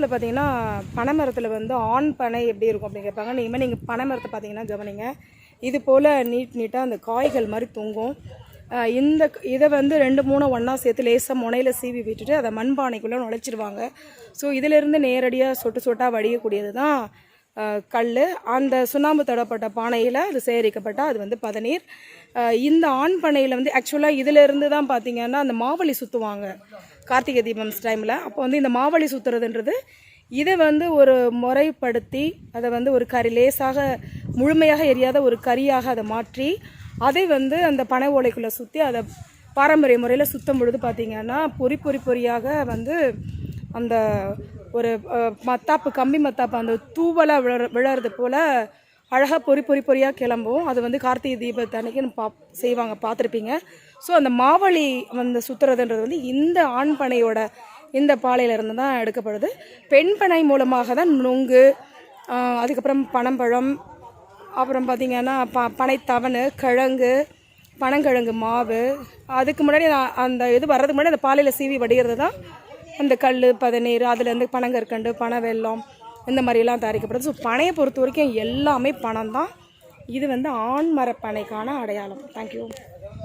வளர்ப்பில் பார்த்தீங்கன்னா பனைமரத்தில் வந்து ஆண் பனை எப்படி இருக்கும் அப்படின்னு கேட்பாங்க. இனிமேல் நீங்கள் பனைமரத்தை பார்த்தீங்கன்னா கவனிங்க, இது போல் நீட்டாக அந்த காய்கள் மாதிரி தொங்கும். இதை வந்து 2-3 ஒன்றா சேர்த்து லேசாக முனையில் சீவி விட்டுட்டு அதை மண்பானைக்குள்ளே நுழைச்சிடுவாங்க. ஸோ இதிலேருந்து நேரடியாக சொட்டு சொட்டாக வடியக்கூடியது தான் கல். அந்த சுண்ணாம்பு தடப்பட்ட பானையில் அது சேகரிக்கப்பட்டால் அது வந்து பதநீர். இந்த ஆண் பனையில் வந்து ஆக்சுவலாக இதிலேருந்து தான் பார்த்திங்கன்னா அந்த மாவழி சுற்றுவாங்க கார்த்திகை தீபம்ஸ் டைமில். அப்போ வந்து இந்த மாவழி சுற்றுறதுன்றது இதை வந்து ஒரு முறைப்படுத்தி அதை வந்து ஒரு லேசாக முழுமையாக எரியாத ஒரு கரியாக அதை மாற்றி அதை வந்து அந்த பனை ஓலைக்குள்ளே சுற்றி அதை பாரம்பரிய முறையில் சுற்றும் பொழுது பார்த்திங்கன்னா பொறியாக வந்து அந்த ஒரு மத்தாப்பு கம்பி மத்தாப்பு அந்த தூவலாக விழறது போல் அழகாக பொறியாக கிளம்பும். அது வந்து கார்த்திகை தீபத்தை அன்றைக்கி செய்வாங்க, பார்த்துருப்பீங்க. ஸோ அந்த மாவழி வந்து சுற்றுறதுன்றது வந்து இந்த ஆண் பனையோட இந்த பாலையிலேருந்து தான் எடுக்கப்படுது. பெண் பனை மூலமாக தான் நொங்கு, அதுக்கப்புறம் பனம்பழம், அப்புறம் பார்த்திங்கன்னா பனைத்தவணு, கிழங்கு, பனங்கிழங்கு மாவு, அதுக்கு முன்னாடி அந்த இது வர்றதுக்கு முன்னாடி அந்த பாலையில் சீவி வடிகிறது தான் அந்த கல் பதநீர், அதுலேருந்து பனங்கற்கண்டு, பனை வெல்லம், இந்த மாதிரிலாம் தயாரிக்கப்படுது. ஸோ பனையை பொறுத்த வரைக்கும் எல்லாமே பணம் தான். இது வந்து ஆண் மர பனைக்கான அடையாளம். தேங்க்யூ.